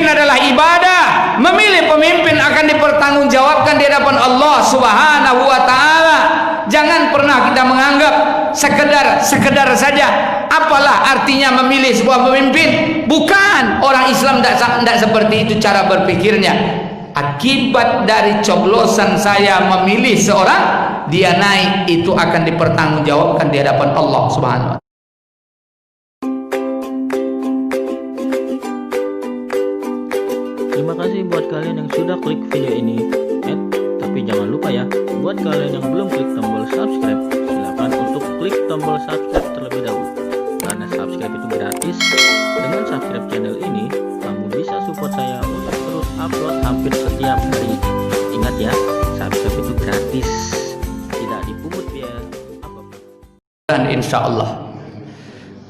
adalah ibadah. Memilih pemimpin akan dipertanggungjawabkan di hadapan Allah Subhanahu wa taala. Jangan pernah kita menganggap sekedar saja. Apalah artinya memilih sebuah pemimpin? Bukan, orang Islam tidak seperti itu cara berpikirnya. Akibat dari coblosan saya memilih seorang, dia naik, itu akan dipertanggungjawabkan di hadapan Allah Subhanahu wa taala. Terima kasih buat kalian yang sudah klik video ini. Tapi jangan lupa ya, buat kalian yang belum klik tombol subscribe, silakan untuk klik tombol subscribe terlebih dahulu. Karena subscribe itu gratis. Dengan subscribe channel ini, kamu bisa support saya untuk terus upload hampir setiap hari. Ingat ya, subscribe itu gratis, tidak dipungut biaya apapun. Dan insya Allah,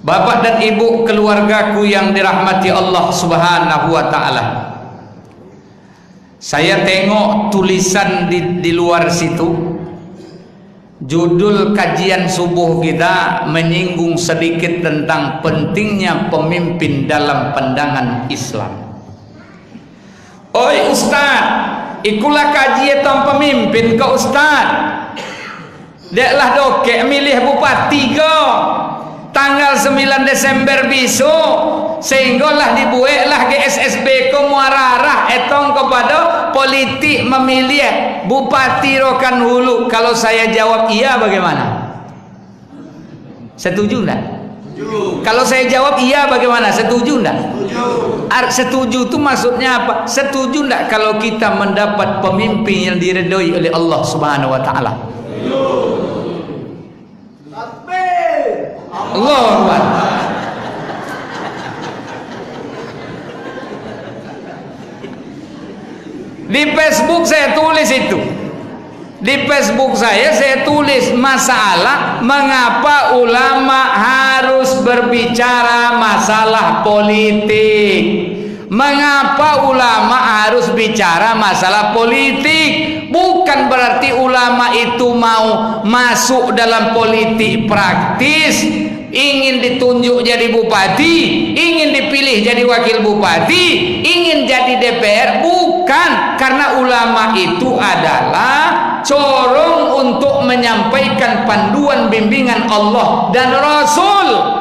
Bapak dan Ibu keluargaku yang dirahmati Allah Subhanahu wa taala, saya tengok tulisan di luar situ. Judul kajian subuh kita menyinggung sedikit tentang pentingnya pemimpin dalam pandangan Islam. Oi Ustaz, ikulah kaji tentang pemimpin ke Ustaz. Deklah dokek milih bupati ke tanggal 9 Desember besok, sehinggalah dibuatlah GSSB ke muararah etong kepada politik memilih bupati Rokan Hulu. Kalau saya jawab iya, bagaimana? Setuju enggak? Kalau saya jawab iya, bagaimana? Setuju enggak? Setuju itu maksudnya apa? Setuju enggak kalau kita mendapat pemimpin yang diridhoi oleh Allah Subhanahu wa taala? Allah Akbar. Di Facebook saya tulis itu. Di Facebook saya tulis masalah mengapa ulama harus berbicara masalah politik. Mengapa ulama harus bicara masalah politik? Bukan berarti ulama itu mau masuk dalam politik praktis, ingin ditunjuk jadi bupati, ingin dipilih jadi wakil bupati, ingin jadi DPR. Bukan, karena ulama itu adalah corong untuk menyampaikan panduan bimbingan Allah dan Rasul.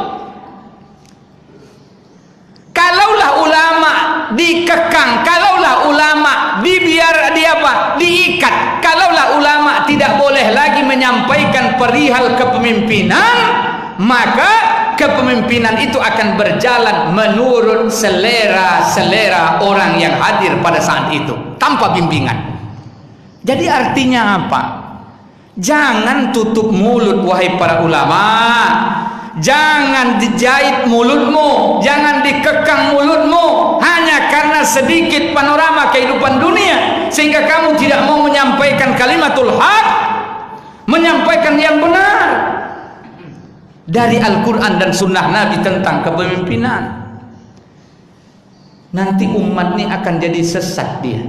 Kalaulah ulama dikekang, kalaulah ulama diikat, kalaulah ulama tidak boleh lagi menyampaikan perihal kepemimpinan, maka kepemimpinan itu akan berjalan menurut selera orang yang hadir pada saat itu tanpa bimbingan. Jadi artinya apa? Jangan tutup mulut wahai para ulama. Jangan dijahit mulutmu, jangan dikekang mulutmu hanya karena sedikit panorama kehidupan dunia sehingga kamu tidak mau menyampaikan kalimatul haq, menyampaikan yang benar dari Al-Quran dan Sunnah Nabi tentang kepemimpinan. Nanti umat ini akan jadi sesat dia,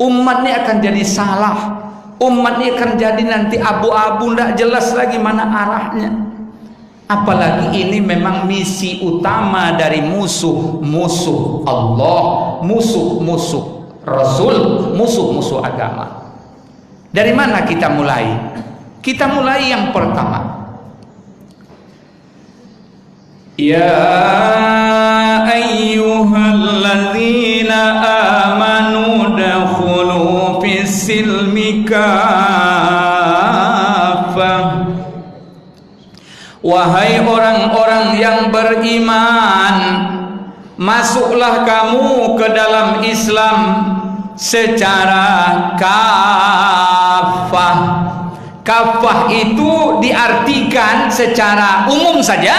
umat ini akan jadi salah, umat ini akan jadi nanti abu-abu, tidak jelas lagi mana arahnya. Apalagi ini memang misi utama dari musuh-musuh Allah, musuh-musuh Rasul, musuh-musuh agama. Dari mana kita mulai? Kita mulai yang pertama. Ya ayyuhalladzina amanu dakhulu fis silmi kaffah. Wahai orang-orang yang beriman, masuklah kamu ke dalam Islam secara kafah. Kafah itu diartikan secara umum saja.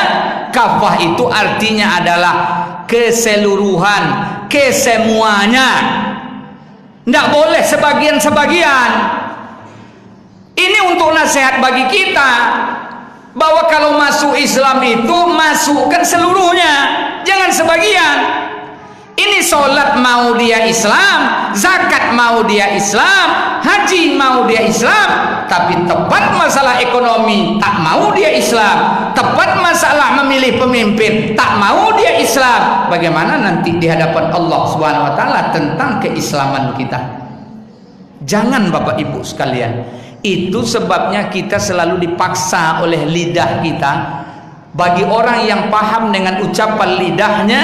Kafah itu artinya adalah keseluruhan, kesemuanya. Tidak boleh sebagian-sebagian. Ini untuk nasihat bagi kita, bahwa kalau masuk Islam itu masukkan seluruhnya, jangan sebagian. Ini Sholat mau dia Islam, zakat mau dia Islam, haji mau dia Islam, tapi tepat masalah ekonomi tak mau dia Islam, tepat masalah memilih pemimpin tak mau dia Islam. Bagaimana nanti di hadapan Allah Subhanahu wa taala tentang keislaman kita? Jangan Bapak Ibu sekalian. Itu sebabnya kita selalu dipaksa oleh lidah kita. Bagi orang yang paham dengan ucapan lidahnya,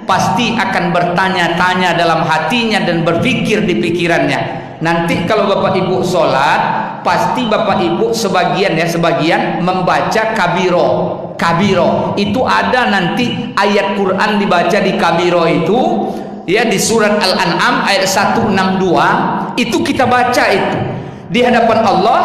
pasti akan bertanya-tanya dalam hatinya dan berpikir di pikirannya. Nanti kalau Bapak Ibu sholat, pasti Bapak Ibu sebagian membaca kabiro. Itu ada nanti ayat Quran dibaca di kabiro itu, ya, di surat Al-An'am ayat 162. Itu kita baca itu di hadapan Allah,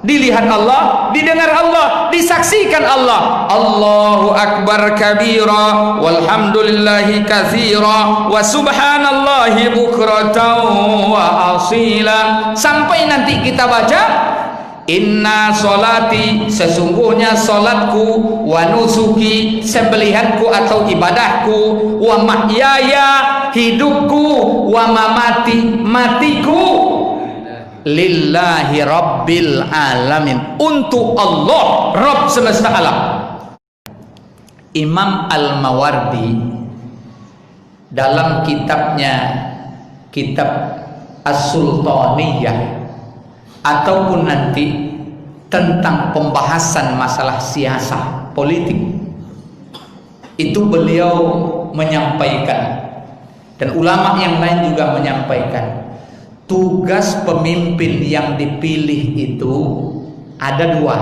dilihat Allah, didengar Allah, disaksikan Allah. Allahu akbar kabira walhamdulillahi katsira wa subhanallahi bukratan wa asila. Sampai nanti kita baca inna sholati, sesungguhnya solatku, wa nusuki, sembelihanku atau ibadahku, wa mahyaya, hidupku, wa mamati, matiku, lillahi rabbil alamin, untuk Allah Rabb semesta alam. Imam Al-Mawardi dalam kitabnya, kitab As-Sultaniyah, ataupun nanti tentang pembahasan masalah siasah politik, itu beliau menyampaikan, dan ulama yang lain juga menyampaikan, tugas pemimpin yang dipilih itu ada dua.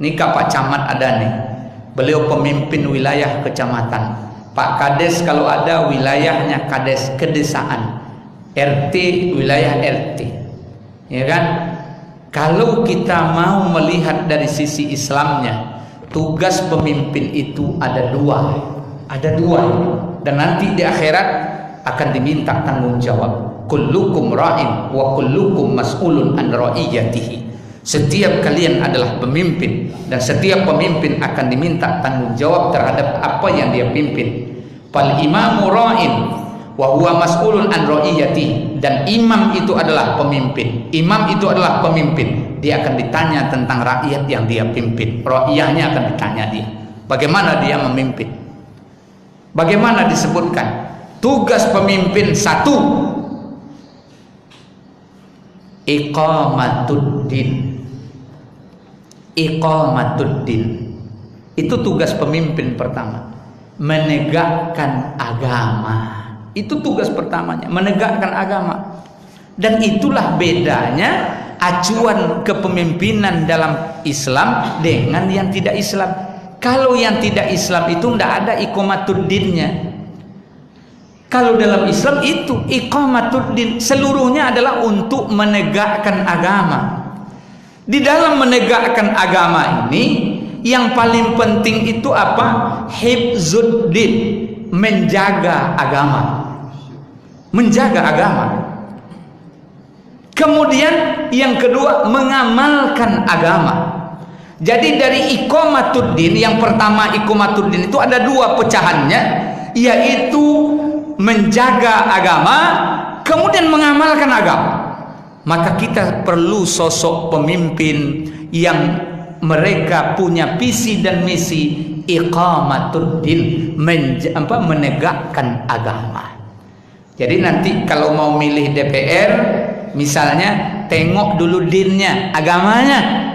Ini Pak Camat ada nih, beliau pemimpin wilayah kecamatan. Pak Kades kalau ada wilayahnya Kades kedesaan, RT wilayah RT, ya kan? Kalau kita mau melihat dari sisi Islamnya, tugas pemimpin itu ada dua, dan nanti di akhirat akan diminta tanggung jawab. Kullukum ra'in wa kullukum mas'ulun an ra'iyatihi. Setiap kalian adalah pemimpin, dan setiap pemimpin akan diminta tanggung jawab terhadap apa yang dia pimpin. Fal imamu ra'in wa huwa mas'ulun an ra'iyatihi. Dan imam itu adalah pemimpin. Imam itu adalah pemimpin. Dia akan ditanya tentang rakyat yang dia pimpin. Ra'iyahnya akan ditanya dia. Bagaimana dia memimpin? Bagaimana disebutkan? Tugas pemimpin satu, iqamatuddin. Itu tugas pemimpin pertama, menegakkan agama. Itu tugas pertamanya, menegakkan agama. Dan itulah bedanya acuan kepemimpinan dalam Islam dengan yang tidak Islam. Kalau yang tidak Islam itu tidak ada iqamatuddinnya. Kalau dalam Islam itu iqamatuddin, seluruhnya adalah untuk menegakkan agama. Di dalam menegakkan agama ini yang paling penting itu apa? Hifzuddin, menjaga agama. Menjaga agama. Kemudian yang kedua, mengamalkan agama. Jadi dari iqamatuddin, yang pertama iqamatuddin itu ada dua pecahannya, yaitu menjaga agama, kemudian mengamalkan agama. Maka kita perlu sosok pemimpin yang mereka punya visi dan misi iqamatuddin, menegakkan agama. Jadi nanti kalau mau milih DPR, misalnya tengok dulu dinnya, agamanya.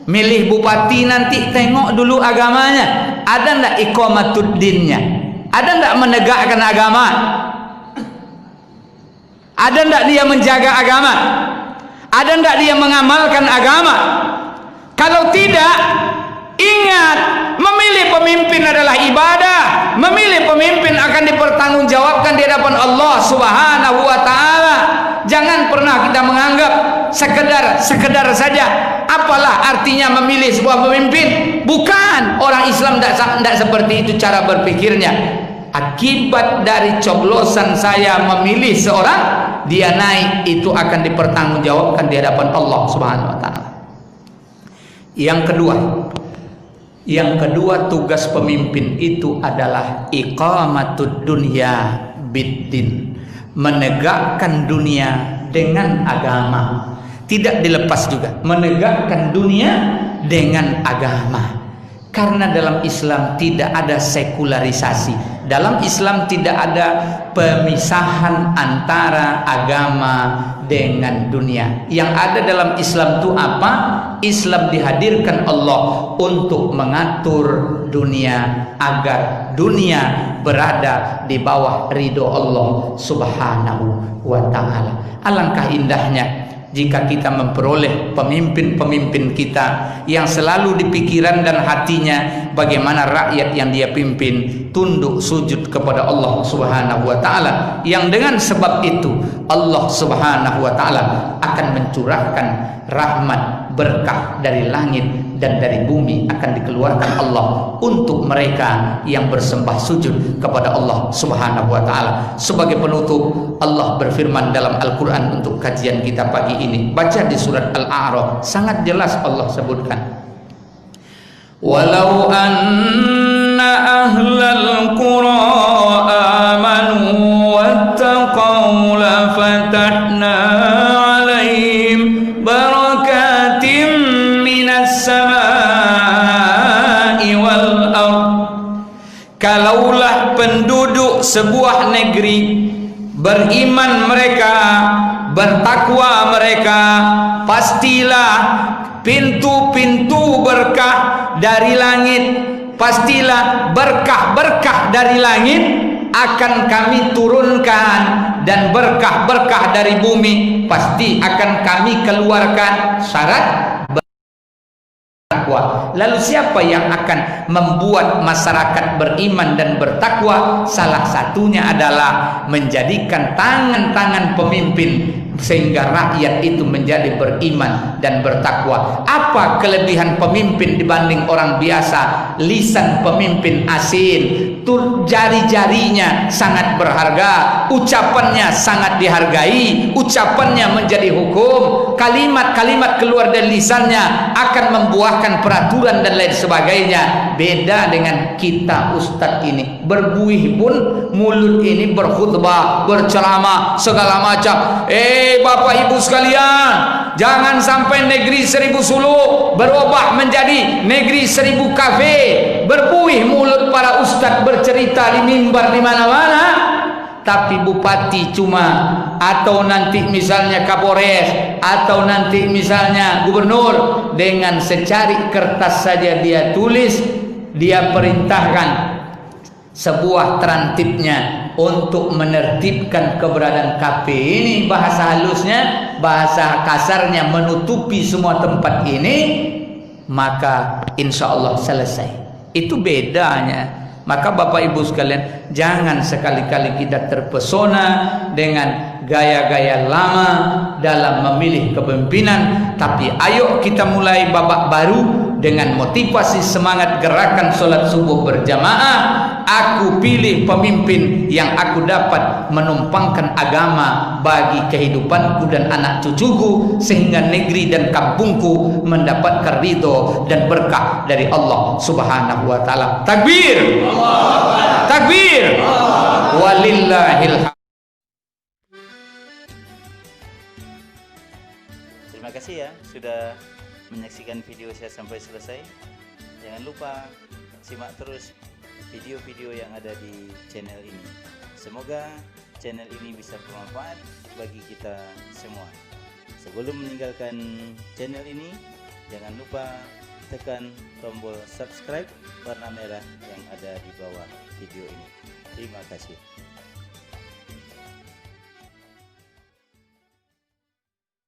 Milih bupati nanti tengok dulu agamanya, ada ndak iqamatuddinnya? Ada ndak menegakkan agama? Ada ndak dia menjaga agama? Ada ndak dia mengamalkan agama? Kalau tidak, ingat, memilih pemimpin adalah ibadah. Memilih pemimpin akan dipertanggungjawabkan di hadapan Allah Subhanahu wa taala. Jangan pernah kita menganggap sekedar saja. Apalah artinya memilih sebuah pemimpin? Bukan, orang Islam tidak seperti itu cara berpikirnya. Akibat dari coblosan saya memilih seorang, dia naik, itu akan dipertanggungjawabkan di hadapan Allah Subhanahu wa taala. Yang kedua tugas pemimpin itu adalah iqamatud dunya biddin, menegakkan dunia dengan agama. Tidak dilepas juga, menegakkan dunia dengan agama. Karena dalam Islam tidak ada sekularisasi. Dalam Islam tidak ada pemisahan antara agama dengan dunia. Yang ada dalam Islam itu apa? Islam dihadirkan Allah untuk mengatur dunia agar dunia berada di bawah ridho Allah Subhanahu wa ta'ala. Alangkah indahnya jika kita memperoleh pemimpin-pemimpin kita yang selalu di pikiran dan hatinya bagaimana rakyat yang dia pimpin tunduk sujud kepada Allah Subhanahu wa ta'ala, yang dengan sebab itu Allah Subhanahu wa ta'ala akan mencurahkan rahmat berkah dari langit dan dari bumi akan dikeluarkan Allah untuk mereka yang bersembah sujud kepada Allah Subhanahu wa ta'ala. Sebagai penutup, Allah berfirman dalam Al-Quran untuk kajian kita pagi ini. Baca di surat Al-A'raf, sangat jelas Allah sebutkan, walau anna ahlal qura amanu wattaqaw la fatahna alaihim barakatim minas samai wal ard. Kalaulah penduduk sebuah negeri beriman mereka, bertakwa mereka, pastilah pintu-pintu berkah dari langit, pastilah berkah-berkah dari langit akan kami turunkan, dan berkah-berkah dari bumi pasti akan kami keluarkan. Syarat bertakwa. Lalu siapa yang akan membuat masyarakat beriman dan bertakwa? Salah satunya adalah menjadikan tangan-tangan pemimpin sehingga rakyat itu menjadi beriman dan bertakwa. Apa kelebihan pemimpin dibanding orang biasa? Lisan pemimpin asin, jari-jarinya sangat berharga, ucapannya sangat dihargai, ucapannya menjadi hukum, kalimat-kalimat keluar dari lisannya akan membuahkan peraturan dan lain sebagainya. Beda dengan kita ustadz ini, berbuih pun mulut ini berkhutbah, berceramah segala macam. Bapak ibu sekalian, jangan sampai negeri 1000 suluk berubah menjadi negeri 1000 kafe. Berbuih mulut para ustadz bercerita di mimbar di mana-mana, tapi bupati cuma, atau nanti misalnya kapolres, atau nanti misalnya gubernur, dengan secari kertas saja dia tulis, dia perintahkan sebuah terantipnya untuk menertibkan keberadaan kafe ini. Bahasa halusnya, bahasa kasarnya, menutupi semua tempat ini, maka insya Allah selesai. Itu bedanya. Maka Bapak Ibu sekalian, jangan sekali-kali kita terpesona dengan gaya-gaya lama dalam memilih kepemimpinan, tapi ayo kita mulai babak baru dengan motivasi semangat gerakan sholat subuh berjamaah. Aku pilih pemimpin yang aku dapat menumpangkan agama bagi kehidupanku dan anak cucuku, sehingga negeri dan kampungku mendapatkan ridho dan berkah dari Allah Subhanahu wa ta'ala. Takbir, takbir, walillahil hamd. Terima kasih ya sudah menyaksikan video saya sampai selesai. Jangan lupa simak terus video-video yang ada di channel ini. Semoga channel ini bisa bermanfaat bagi kita semua. Sebelum meninggalkan channel ini, jangan lupa tekan tombol subscribe warna merah yang ada di bawah video ini. Terima kasih.